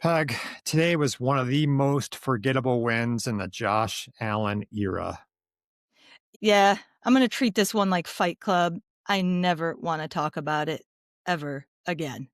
Peg, today was one of the most forgettable wins in the Josh Allen era. Yeah, I'm gonna treat this one like Fight Club. I never wanna talk about it ever again.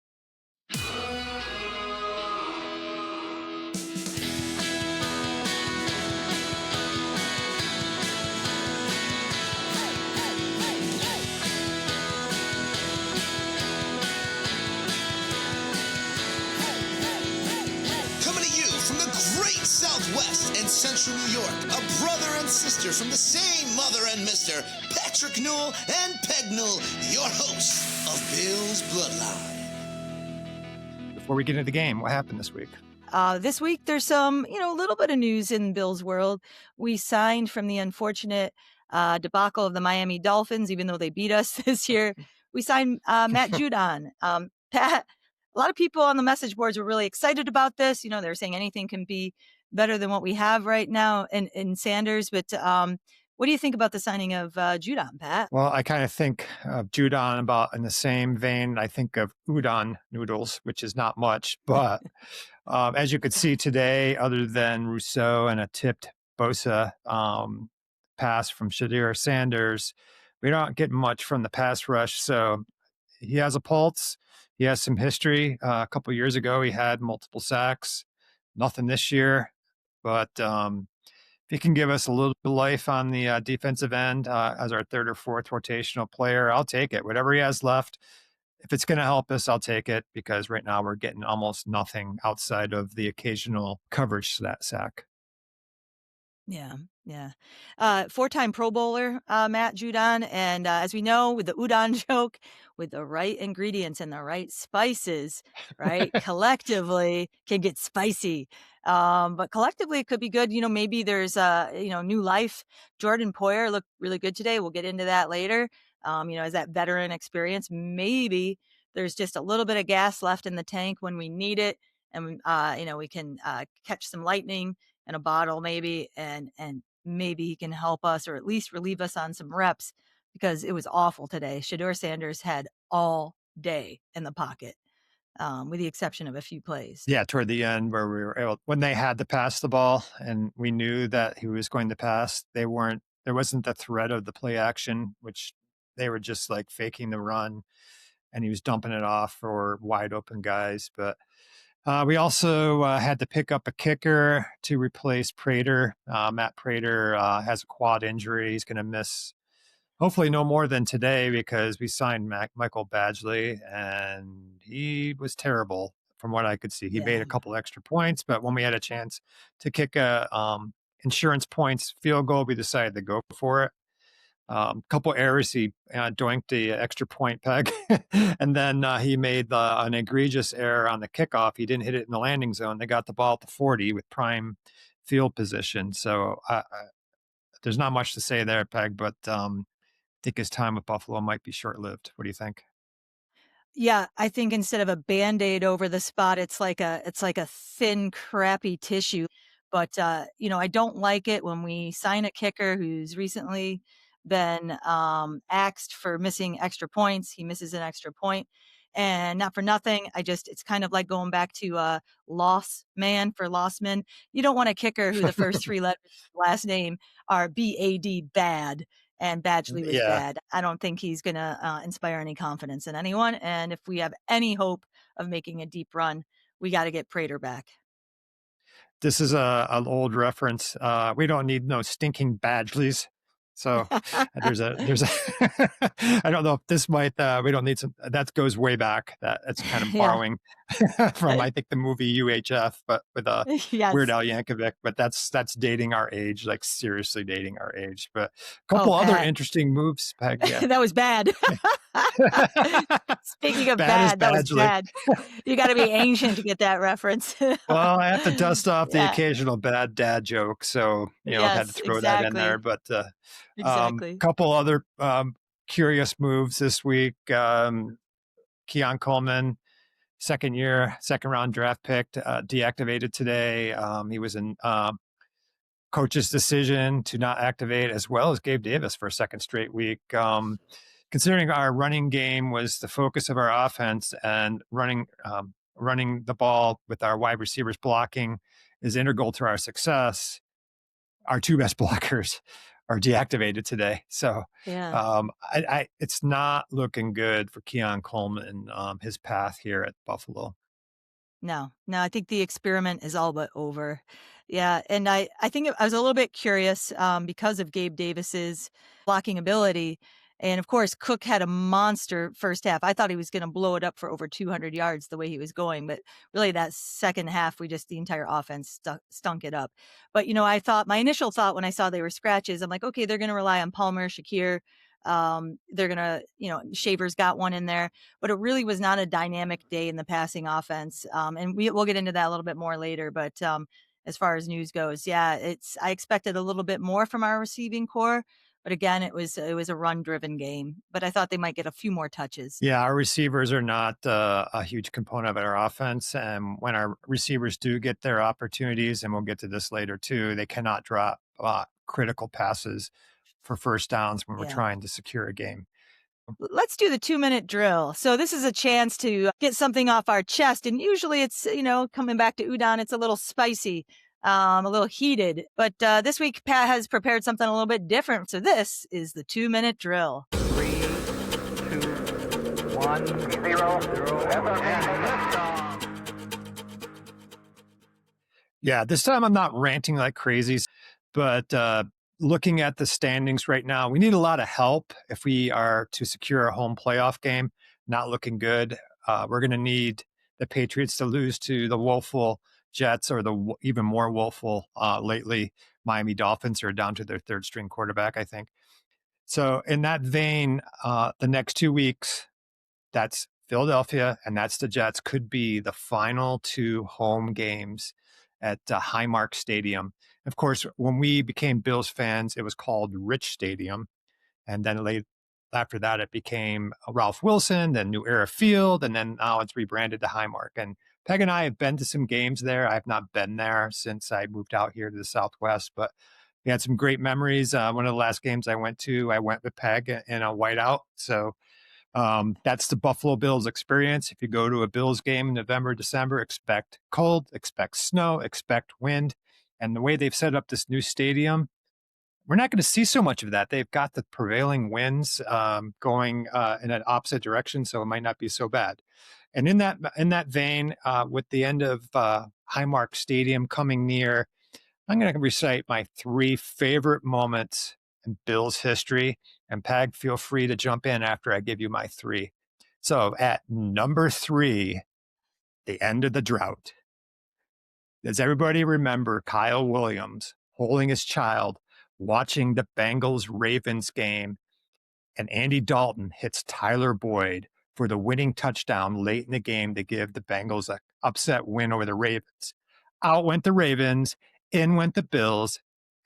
Coming to you from the great Southwest and Central New York, a brother and sister from the same mother and mister, Patrick Newell and Peg Newell, your hosts of Bill's Bloodline. Before we get into the game, what happened this week? This week there's some, a little bit of news in Bill's world. We signed from the unfortunate debacle of the Miami Dolphins, even though they beat us this year. We signed Matt Judon. Pat, a lot of people on the message boards were really excited about this. They were saying anything can be better than what we have right now in Sanders. But what do you think about the signing of Judon, Pat? Well, I kind of think of Judon about in the same vein. I think of udon noodles, which is not much, but as you could see today, other than Rousseau and a tipped Bosa pass from Shadir Sanders, we don't get much from the pass rush. So he has a pulse. He has some history. A couple years ago, he had multiple sacks. Nothing this year, but if he can give us a little bit of life on the defensive end as our third or fourth rotational player, I'll take it. Whatever he has left, if it's going to help us, I'll take it because right now we're getting almost nothing outside of the occasional coverage sack. Yeah, yeah. Four-time Pro Bowler, Matt Judon, and as we know, with the udon joke, with the right ingredients and the right spices, right, collectively can get spicy. But collectively it could be good. Maybe there's new life. Jordan Poyer looked really good today. We'll get into that later. As that veteran experience, maybe there's just a little bit of gas left in the tank when we need it, and we can catch some lightning in a bottle maybe, and maybe he can help us or at least relieve us on some reps because it was awful today. Shador Sanders had all day in the pocket, with the exception of a few plays. Yeah, toward the end where we were able, when they had to pass the ball and we knew that he was going to pass, there wasn't the threat of the play action, which they were just like faking the run and he was dumping it off for wide open guys. But we also had to pick up a kicker to replace Prater. Matt Prater has a quad injury. He's going to miss hopefully no more than today because we signed Michael Badgley and he was terrible from what I could see. He made Yeah. a couple extra points, but when we had a chance to kick a insurance points field goal, we decided to go for it. Couple errors, he doinked the extra point Peg, and then he made an egregious error on the kickoff. He didn't hit it in the landing zone. They got the ball at the 40 with prime field position. So there's not much to say there, Peg, but I think his time with Buffalo might be short-lived. What do you think? Yeah, I think instead of a Band-Aid over the spot, it's like a thin, crappy tissue. But I don't like it when we sign a kicker who's recently been axed for missing extra points. He misses an extra point. And not for nothing, it's kind of like going back to loss man for lost men. You don't want a kicker who the first three letters of his last name are BAD, bad, and Badgley was Yeah, bad. I don't think he's going to inspire any confidence in anyone. And if we have any hope of making a deep run, we got to get Prater back. this is an old reference. We don't need no stinking Badgleys. So there's a I don't know if this might we don't need some that goes way back. That's kind of Yeah. borrowing from I think the movie UHF, but with Weird Yes. Al Yankovic. But that's dating our age, like seriously dating our age. But a Oh, couple other Pat. interesting moves, Peg. Yeah, That was bad. Speaking of bad as bad, that was Badgley. bad. You got to be ancient to get that reference. Well, I have to dust off the Yeah. occasional bad dad joke, so had to Yes, throw that in there. exactly. But Exactly. couple other curious moves this week. Keon Coleman, second year, second round draft pick, deactivated today. He was in coach's decision to not activate, as well as Gabe Davis for a second straight week. Considering our running game was the focus of our offense and running running the ball with our wide receivers blocking is integral to our success. Our two best blockers are deactivated today. So Yeah. it's not looking good for Keon Coleman, his path here at Buffalo. No, I think the experiment is all but over. Yeah, and I think I was a little bit curious because of Gabe Davis's blocking ability. And of course, Cook had a monster first half. I thought he was going to blow it up for over 200 yards the way he was going, but really that second half, the entire offense stunk it up. But, my initial thought when I saw they were scratches, I'm like, okay, they're going to rely on Palmer, Shakir. They're going to, Shaver's got one in there, but it really was not a dynamic day in the passing offense. And we'll get into that a little bit more later. But as far as news goes, yeah, I expected a little bit more from our receiving core. But again, it was a run-driven game. But I thought they might get a few more touches. Yeah, our receivers are not a huge component of our offense. And when our receivers do get their opportunities, and we'll get to this later too, they cannot drop critical passes for first downs when we're trying to secure a game. Let's do the 2-minute drill. So this is a chance to get something off our chest. And usually it's, coming back to udon, it's a little spicy, a little heated. But this week, Pat has prepared something a little bit different. So this is the 2-minute drill. 3, 2, 1, 0, 0. Yeah, this time I'm not ranting like crazy, but looking at the standings right now, we need a lot of help if we are to secure a home playoff game. Not looking good. We're going to need the Patriots to lose to the woeful Jets, or the even more woeful lately Miami Dolphins, who are down to their third string quarterback, I think. So in that vein, the next 2 weeks, that's Philadelphia and that's the Jets, could be the final 2 home games at Highmark Stadium. Of course, when we became Bills fans, it was called Rich Stadium. And then after that, it became Ralph Wilson, then New Era Field, and then now it's rebranded to Highmark. And Peg and I have been to some games there. I have not been there since I moved out here to the Southwest, but we had some great memories. One of the last games I went with Peg in a whiteout. So that's the Buffalo Bills experience. If you go to a Bills game in November, December, expect cold, expect snow, expect wind. And the way they've set up this new stadium, we're not going to see so much of that. They've got the prevailing winds going in an opposite direction, so it might not be so bad. And in that vein, with the end of Highmark Stadium coming near, I'm going to recite my 3 favorite moments in Bills history. And Peg, feel free to jump in after I give you my 3. So at number 3, the end of the drought. Does everybody remember Kyle Williams holding his child, watching the Bengals-Ravens game, and Andy Dalton hits Tyler Boyd for the winning touchdown late in the game to give the Bengals an upset win over the Ravens? Out went the Ravens, in went the Bills,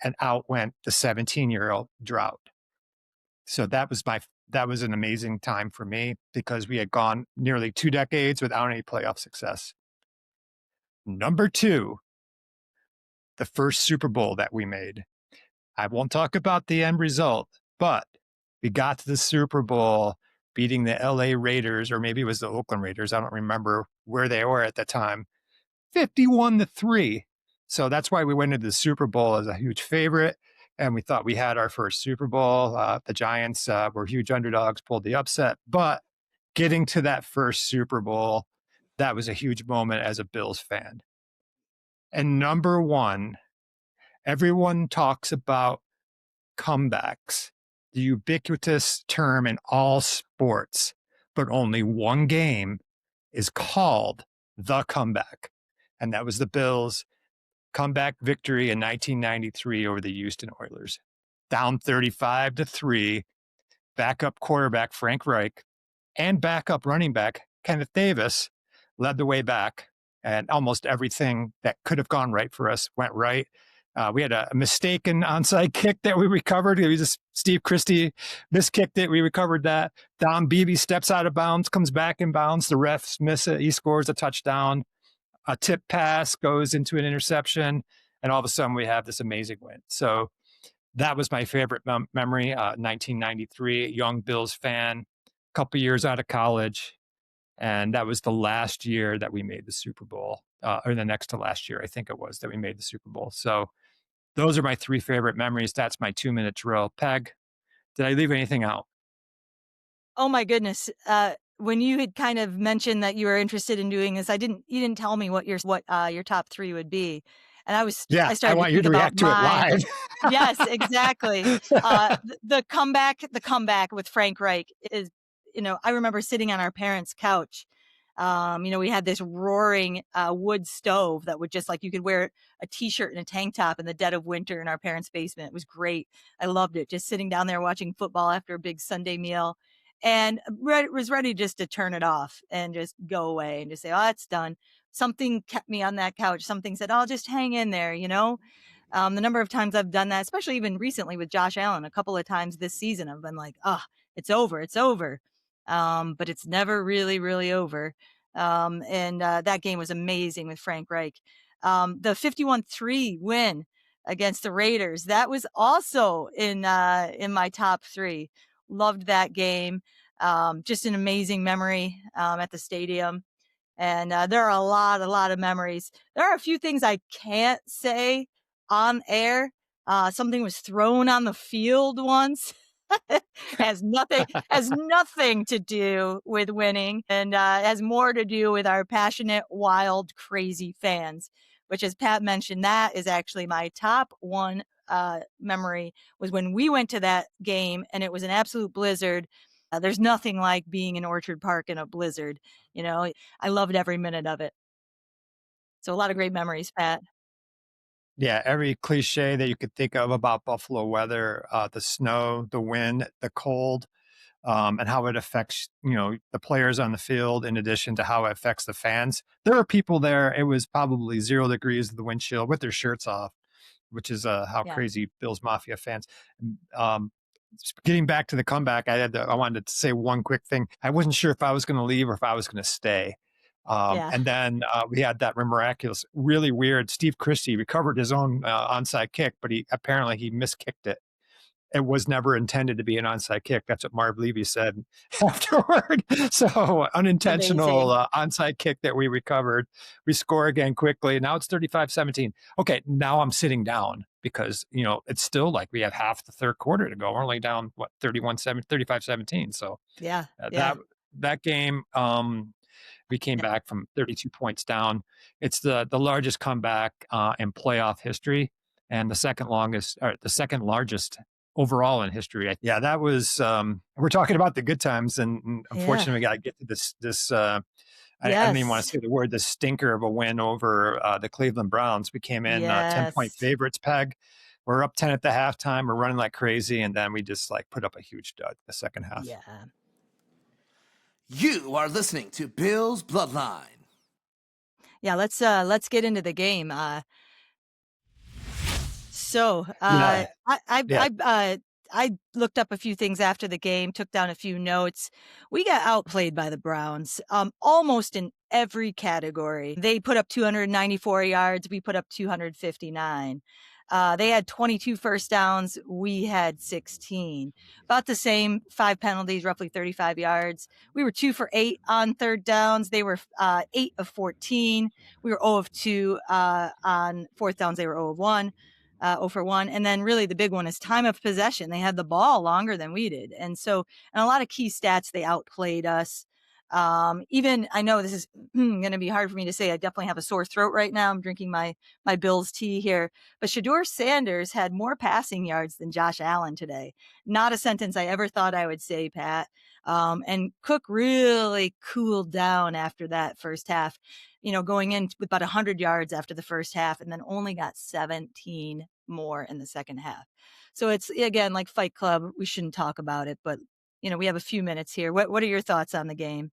and out went the 17-year-old drought. So that was an amazing time for me, because we had gone nearly 2 decades without any playoff success. Number 2, the first Super Bowl that we made. I won't talk about the end result, but we got to the Super Bowl beating the LA Raiders, or maybe it was the Oakland Raiders. I don't remember where they were at the time, 51-3. So that's why we went into the Super Bowl as a huge favorite. And we thought we had our first Super Bowl. The Giants were huge underdogs, pulled the upset. But getting to that first Super Bowl, that was a huge moment as a Bills fan. And number 1, everyone talks about comebacks, the ubiquitous term in all sports, but only one game is called the comeback. And that was the Bills' comeback victory in 1993 over the Houston Oilers. Down 35-3, backup quarterback Frank Reich and backup running back Kenneth Davis led the way back, and almost everything that could have gone right for us went right. We had a mistaken onside kick that we recovered. It was just Steve Christie miskicked it. We recovered that. Don Beebe steps out of bounds, comes back in bounds. The refs miss it. He scores a touchdown. A tip pass goes into an interception, and all of a sudden we have this amazing win. So that was my favorite memory. 1993, young Bills fan, couple years out of college, And that was the last year that we made the Super Bowl, or the next to last year, I think it was, that we made the Super Bowl. So those are my 3 favorite memories. That's my 2-minute drill. Peg, did I leave anything out? Oh my goodness. When you had kind of mentioned that you were interested in doing this, you didn't tell me what your top 3 would be. And Yeah, I I started to want you think to about react to it mine. live. Yes, exactly. The comeback with Frank Reich is, I remember sitting on our parents' couch. We had this roaring wood stove that would just like you could wear a t-shirt and a tank top in the dead of winter in our parents' basement. It was great. I loved it. Just sitting down there watching football after a big Sunday meal, and was ready just to turn it off and just go away and just say, "Oh, it's done." Something kept me on that couch. Something said, "I'll just hang in there," the number of times I've done that, especially even recently with Josh Allen, a couple of times this season, I've been like, "Oh, it's over, it's over," but it's never really, really over. And that game was amazing with Frank Reich. The 51-3 win against the Raiders, that was also in my top 3. Loved that game. Just an amazing memory at the stadium. And there are a lot of memories. There are a few things I can't say on air. Something was thrown on the field once. has nothing to do with winning, and has more to do with our passionate, wild, crazy fans. Which, as Pat mentioned, that is actually my top 1 memory, was when we went to that game and it was an absolute blizzard. There's nothing like being in Orchard Park in a blizzard. I loved every minute of it. So a lot of great memories, Pat. Yeah, every cliche that you could think of about Buffalo weather, the snow, the wind, the cold, and how it affects, the players on the field, in addition to how it affects the fans. There were people there. It was probably 0 degrees of the windshield with their shirts off, which is how Yeah. crazy Bills Mafia fans. Um, Getting back to the comeback, I wanted to say one quick thing. I wasn't sure if I was going to leave or if I was going to stay. Yeah. And then we had that miraculous, really weird. Steve Christie recovered his own onside kick, but he miskicked it. It was never intended to be an onside kick. That's what Marv Levy said afterward. So unintentional Amazing. onside kick that we recovered. We score again quickly. Now it's 35-17. Okay, now I'm sitting down because, it's still like we have half the third quarter to go. We're only down, 35-17. So Yeah. that Yeah. that game, we came Yeah. back from 32 points down. It's the largest comeback in playoff history, and the second largest overall in history. Yeah, that was. We're talking about the good times, and Yeah. unfortunately, we got to get to this. I don't even want to Yes. say the word, the stinker of a win over the Cleveland Browns. We came in 10-point Yes. favorites. Peg, we're up 10 at the halftime. We're running like crazy, and then we just put up a huge dud the second half. Yeah. You are listening to Bill's Bloodline. Yeah. Let's get into the game. So Yeah. Yeah. I looked up a few things after the game, took down a few notes. We got outplayed by the Browns, almost in every category. They put up 294 yards. We put up 259. They had 22 first downs. We had 16. About the same, 5 penalties, roughly 35 yards. We were 2 for 8 on third downs. They were 8 of 14. We were 0 of 2 on fourth downs. They were 0 of 1. 0 for 1. And then really the big one is time of possession. They had the ball longer than we did. And so, and a lot of key stats, they outplayed us. Even, I know this is going to be hard for me to say. I definitely have a sore throat right now. I'm drinking my Bills tea here. But Shador Sanders had more passing yards than Josh Allen today. Not a sentence I ever thought I would say, Pat. And Cook really cooled down after that first half, going in with about 100 yards after the first half, and then only got 17 more in the second half. So it's, again, like Fight Club. We shouldn't talk about it, but, we have a few minutes here. What are your thoughts on the game?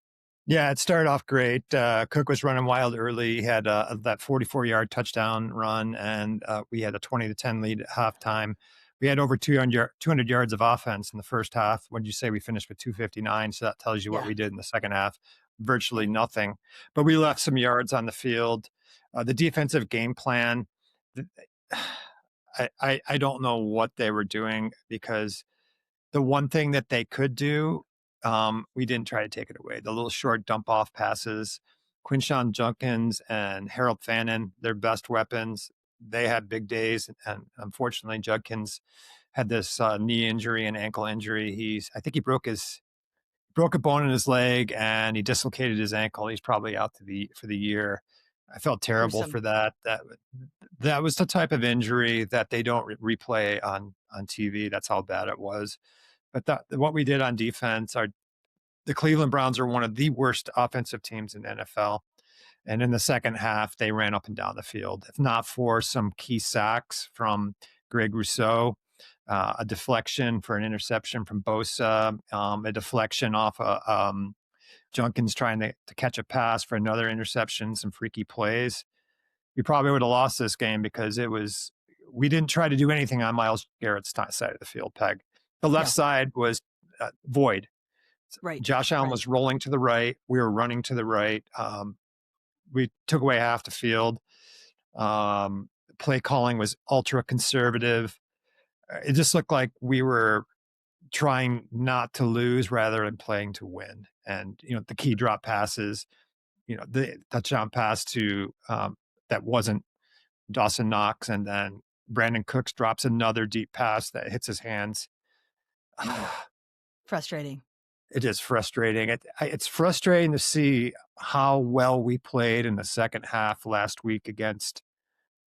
Yeah, it started off great. Cook was running wild early. He had that 44-yard touchdown run, and we had a 20-10 lead at halftime. We had over 200 yards of offense in the first half. What did you say? We finished with 259, so that tells you what Yeah. we did in the second half. Virtually nothing. But we left some yards on the field. The defensive game plan, I don't know what they were doing, because the one thing that they could do we didn't try to take it away. The little short dump off passes, Quinshawn Junkins and Harold Fannin, their best weapons. They had big days, and unfortunately, Judkins had this knee injury and ankle injury. I think he broke a bone in his leg and he dislocated his ankle. He's probably out for the year. I felt terrible Gruesome. for that. That was the type of injury that they don't replay on TV. That's how bad it was. But what we did on defense, the Cleveland Browns are one of the worst offensive teams in the NFL. And in the second half, they ran up and down the field. If not for some key sacks from Greg Rousseau, a deflection for an interception from Bosa, a deflection off Junkins trying to catch a pass for another interception, some freaky plays, we probably would have lost this game because we didn't try to do anything on Myles Garrett's side of the field, Peg. The left No. side was void. Right. Josh Allen was rolling to the right. We were running to the right. We took away half the field. Play calling was ultra conservative. It just looked like we were trying not to lose rather than playing to win. And, the key drop passes, the touchdown pass to that wasn't Dawson Knox. And then Brandon Cooks drops another deep pass that hits his hands. Frustrating. It is frustrating. It's frustrating to see how well we played in the second half last week against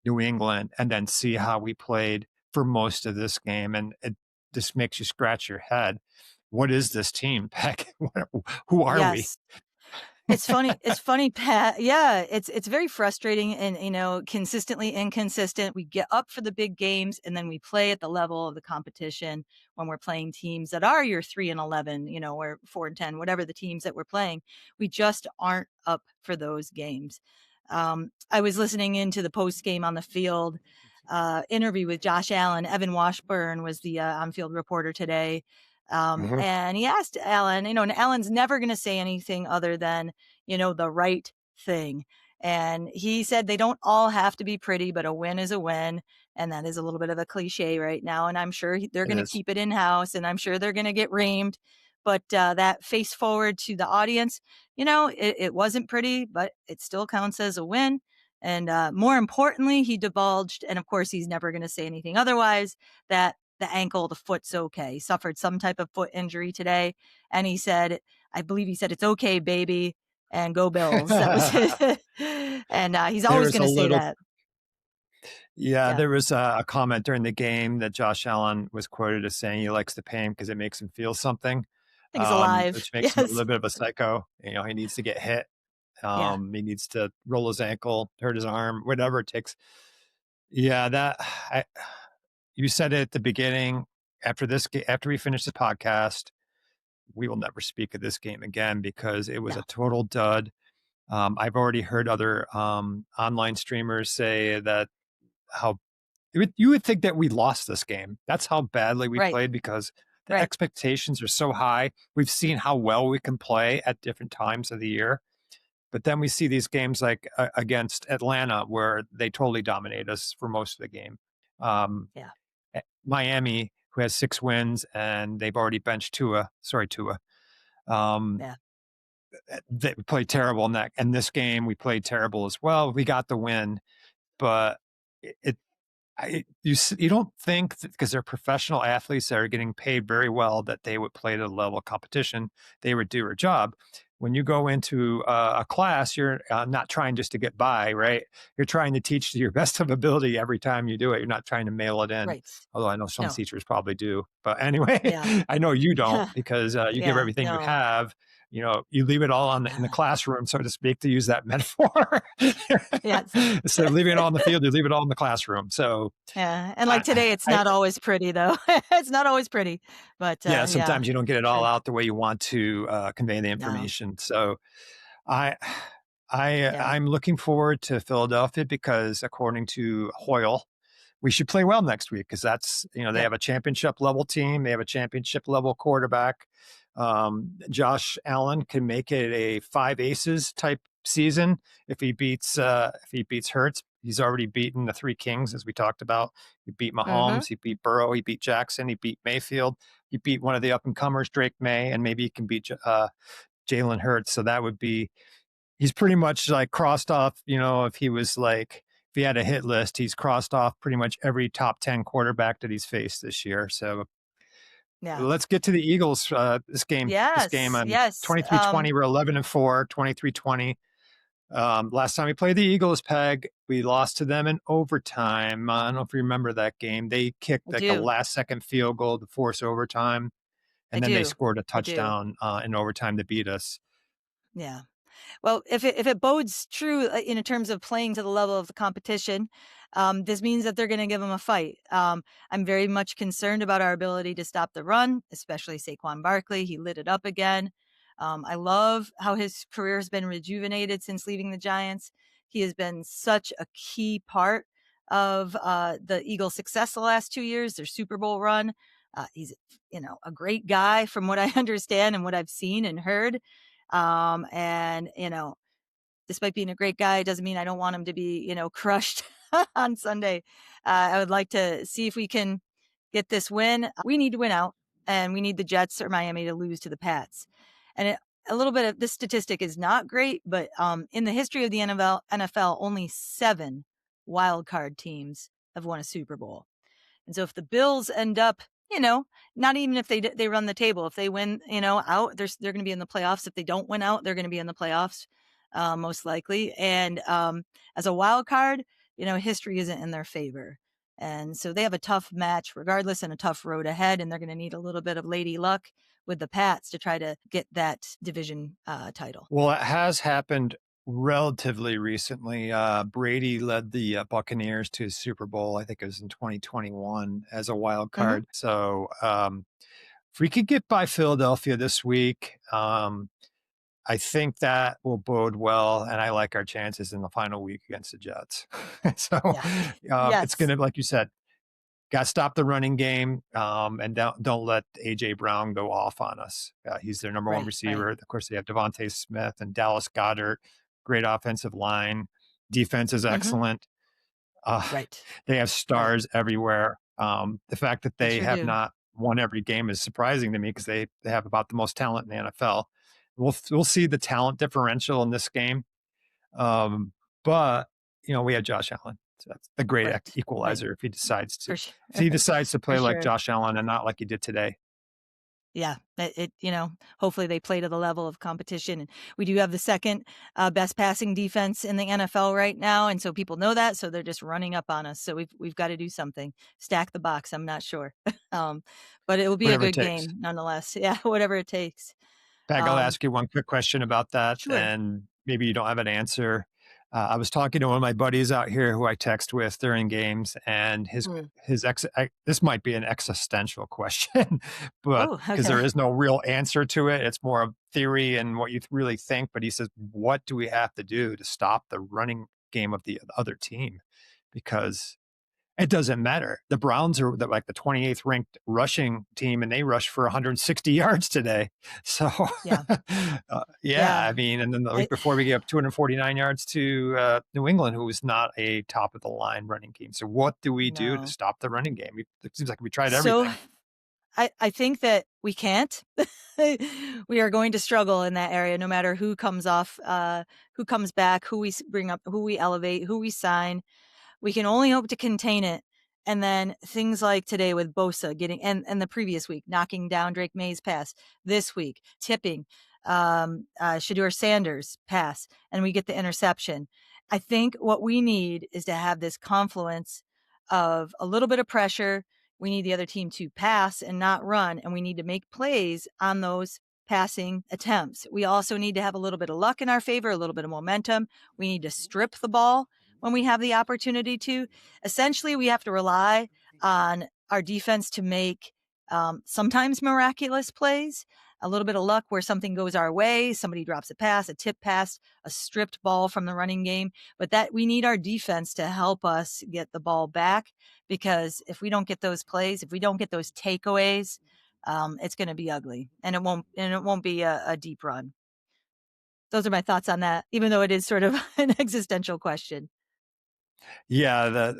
New England and then see how we played for most of this game. And it just makes you scratch your head. What is this team, Peck? Who are we? It's funny, Pat. Yeah, it's very frustrating and, consistently inconsistent. We get up for the big games and then we play at the level of the competition when we're playing teams that are your 3-11, or 4-10, whatever the teams that we're playing. We just aren't up for those games. I was listening into the post game on the field interview with Josh Allen. Evan Washburn was the on-field reporter today. And he asked Allen, and Allen's never going to say anything other than, the right thing. And he said they don't all have to be pretty, but a win is a win. And that is a little bit of a cliche right now. And I'm sure they're going to keep it in house and I'm sure they're going to get reamed. But that face forward to the audience, it wasn't pretty, but it still counts as a win. And more importantly, he divulged, and of course, he's never going to say anything otherwise, that the ankle, the foot's okay. He suffered some type of foot injury today. And he said, I believe he said, it's okay, baby, and go Bills. That was it. And he's always going to say that. Yeah, there was a comment during the game that Josh Allen was quoted as saying he likes the pain because it makes him feel something. I think he's alive. Which makes him a little bit of a psycho. He needs to get hit. He needs to roll his ankle, hurt his arm, whatever it takes. Yeah, you said it at the beginning. After we finish the podcast, we will never speak of this game again because it was a total dud. I've already heard other online streamers say that you would think that we lost this game. That's how badly we played because the expectations are so high. We've seen how well we can play at different times of the year. But then we see these games like against Atlanta where they totally dominate us for most of the game. Miami, who has 6 wins, and they've already benched Tua. They played terrible in that. And this game, we played terrible as well. We got the win, but you don't think that because they're professional athletes that are getting paid very well that they would play at a level of competition. They would do their job. When you go into a class, you're not trying just to get by, right? You're trying to teach to your best of ability every time you do it. You're not trying to mail it in. Right. Although I know some teachers probably do. But anyway, I know you don't because you give everything you have. You leave it all in the classroom, so to speak, to use that metaphor. Instead of leaving it all in the field, you leave it all in the classroom. So and like today, it's not always pretty, though. It's not always pretty, but sometimes you don't get it all out the way you want to convey the information. So I'm looking forward to Philadelphia because according to Hoyle, we should play well next week because that's they have a championship level team, they have a championship level quarterback. Josh Allen can make it a 5 aces type season if he beats Hurts. He's already beaten the 3 Kings, as we talked about. He beat Mahomes, he beat Burrow, he beat Jackson, he beat Mayfield. he beat one of the up and comers, Drake May, and maybe he can beat Jalen Hurts. So that would be, he's pretty much like crossed off, if he was like, if he had a hit list, he's crossed off pretty much every top 10 quarterback that he's faced this year. So Yeah. let's get to the Eagles. This game, Yes. 23-20, we're 11-4, 23-20. Last time we played the Eagles, Peg, we lost to them in overtime. I don't know if you remember that game. They kicked like a last second field goal to force overtime. And then they scored a touchdown in overtime to beat us. Yeah. Well, if it bodes true in terms of playing to the level of the competition, this means that they're going to give them a fight. I'm very much concerned about our ability to stop the run, especially Saquon Barkley. He lit it up again. I love how his career has been rejuvenated since leaving the Giants. He has been such a key part of the Eagles' success the last 2 years, their Super Bowl run. He's, a great guy from what I understand and what I've seen and heard. And, despite being a great guy, it doesn't mean I don't want him to be, crushed on Sunday. I would like to see if we can get this win. We need to win out, and we need the Jets or Miami to lose to the Pats. And a little bit of this statistic is not great, but in the history of the NFL, only 7 wild card teams have won a Super Bowl. And so if the Bills end up, not even if they run the table, if they win, out, they're going to be in the playoffs. If they don't win out, they're going to be in the playoffs, most likely. And as a wild card, history isn't in their favor. And so they have a tough match regardless and a tough road ahead. And they're going to need a little bit of lady luck with the Pats to try to get that division title. Well, it has happened relatively recently. Brady led the Buccaneers to a Super Bowl. I think it was in 2021 as a wild card. Mm-hmm. So if we could get by Philadelphia this week, I think that will bode well, and I like our chances in the final week against the Jets. So It's going to, like you said, got to stop the running game, and don't let A.J. Brown go off on us. He's their number one receiver. Right. Of course, they have Devontae Smith and Dallas Goedert. Great offensive line. Defense is excellent. They have stars everywhere. The fact that they have not won every game is surprising to me because they have about the most talent in the NFL. We'll see the talent differential in this game. But, we have Josh Allen. So that's the great equalizer if he decides to if he decides to play like Josh Allen and not like he did today. Yeah, hopefully they play to the level of competition. And we do have the second best passing defense in the NFL right now. And so people know that. So they're just running up on us. So we've got to do something. Stack the box. I'm not sure. But it will be whatever a good game nonetheless. Yeah, whatever it takes. Peg, I'll ask you one quick question about that. Sure. And maybe you don't have an answer. I was talking to one of my buddies out here who I text with during games, and this might be an existential question, but because there is no real answer to it. It's more of theory and what you really think. But he says, what do we have to do to stop the running game of the other team? Because it doesn't matter. The Browns are like the 28th ranked rushing team, and they rushed for 160 yards today. So, I mean, and then the week before we gave up 249 yards to New England, who was not a top of the line running team. So what do we do to stop the running game? It seems like we tried everything. So I think that we can't. We are going to struggle in that area, no matter who comes off, who comes back, who we bring up, who we elevate, who we sign. We can only hope to contain it. And then things like today with Bosa getting, and the previous week, knocking down Drake May's pass. This week, tipping Shedeur Sanders' pass, and we get the interception. I think what we need is to have this confluence of a little bit of pressure. We need the other team to pass and not run, and we need to make plays on those passing attempts. We also need to have a little bit of luck in our favor, a little bit of momentum. We need to strip the ball when we have the opportunity to. Essentially, we have to rely on our defense to make sometimes miraculous plays, a little bit of luck where something goes our way, somebody drops a pass, a tip pass, a stripped ball from the running game. But that we need our defense to help us get the ball back, because if we don't get those plays, if we don't get those takeaways, it's going to be ugly, and it won't be a deep run. Those are my thoughts on that, even though it is sort of an existential question. Yeah,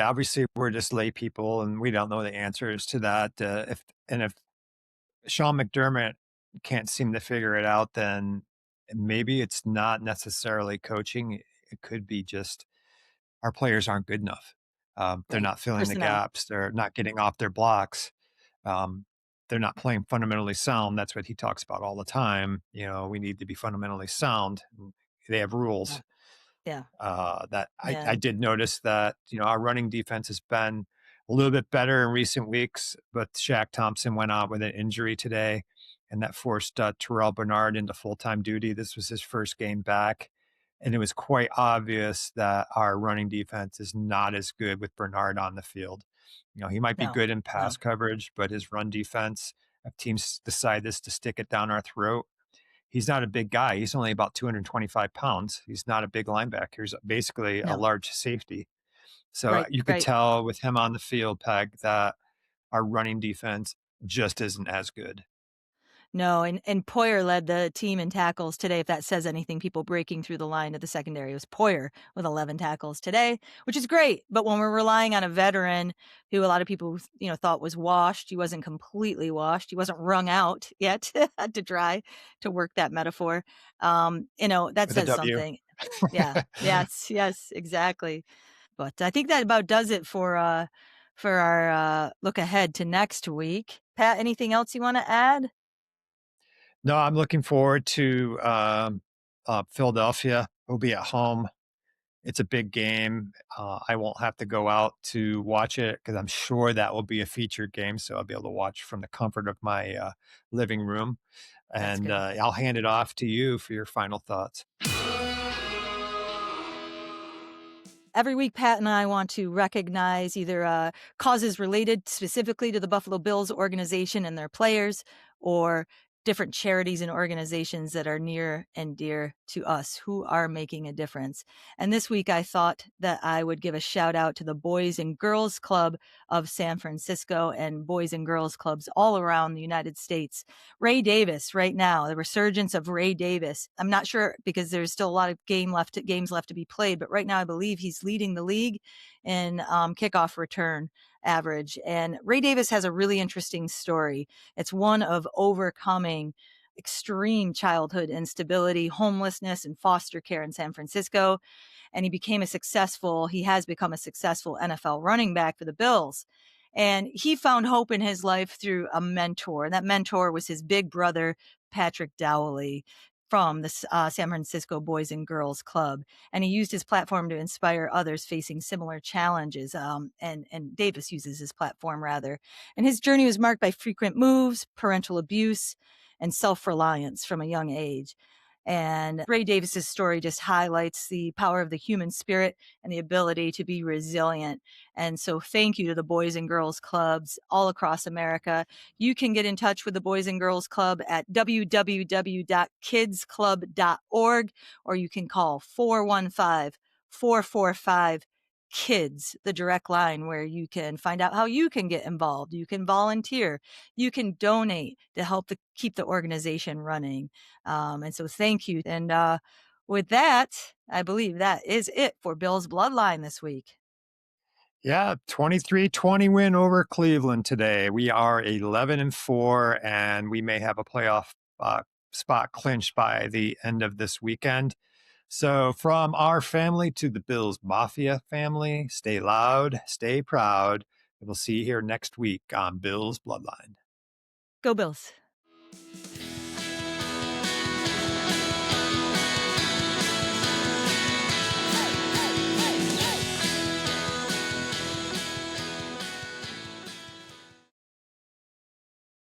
obviously we're just lay people and we don't know the answers to that. If Sean McDermott can't seem to figure it out, then maybe it's not necessarily coaching. It could be just our players aren't good enough. They're Right. not filling the Personnel. gaps. They're not getting off their blocks. Um, they're not playing fundamentally sound. That's what he talks about all the time. We need to be fundamentally sound. They have Yeah. rules Yeah. that Yeah. I did notice that, our running defense has been a little bit better in recent weeks, but Shaq Thompson went out with an injury today, and that forced Terrell Bernard into full-time duty. This was his first game back, and it was quite obvious that our running defense is not as good with Bernard on the field. He might be No. good in No. pass coverage, but his run defense, if teams decide this to stick it down our throat, he's not a big guy. He's only about 225 pounds. He's not a big linebacker. He's basically a No. large safety. So Right. you could Right. tell with him on the field, Peg, that our running defense just isn't as good. No, and Poyer led the team in tackles today. If that says anything, people breaking through the line of the secondary. It was Poyer with 11 tackles today, which is great. But when we're relying on a veteran who a lot of people, thought was washed, he wasn't completely washed. He wasn't wrung out yet to try to work that metaphor. That With a says W. something. Yeah. Yes. Yes. Exactly. But I think that about does it for our look ahead to next week. Pat, anything else you want to add? No, I'm looking forward to Philadelphia. We'll be at home. It's a big game. I won't have to go out to watch it because I'm sure that will be a featured game. So I'll be able to watch from the comfort of my living room. That's And good. I'll hand it off to you for your final thoughts. Every week, Pat and I want to recognize either causes related specifically to the Buffalo Bills organization and their players, or different charities and organizations that are near and dear to us who are making a difference. And this week, I thought that I would give a shout out to the Boys and Girls Club of San Francisco and Boys and Girls Clubs all around the United States. Ray Davis, right now, the resurgence of Ray Davis. I'm not sure because there's still a lot of games left to be played, but right now I believe he's leading the league in kickoff return average. And Ray Davis has a really interesting story. It's one of overcoming extreme childhood instability, homelessness, and foster care in San Francisco. And he has become a successful NFL running back for the Bills. And he found hope in his life through a mentor. And that mentor was his big brother, Patrick Dowley, from the San Francisco Boys and Girls Club. And he used his platform to inspire others facing similar challenges. And Davis uses his platform rather. And his journey was marked by frequent moves, parental abuse, and self-reliance from a young age. And Ray Davis's story just highlights the power of the human spirit and the ability to be resilient. And so thank you to the Boys and Girls Clubs all across America. You can get in touch with the Boys and Girls Club at www.kidsclub.org, or you can call 415-445 KIDS, the direct line where you can find out how you can get involved. You can volunteer. You can donate to help keep the organization running. And so thank you. And with that, I believe that is it for Bill's Bloodline this week. Yeah, 23-20 win over Cleveland today. We are 11-4, and we may have a playoff spot clinched by the end of this weekend. So from our family to the Bills Mafia family, stay loud, stay proud. We'll see you here next week on Bills Bloodline. Go Bills.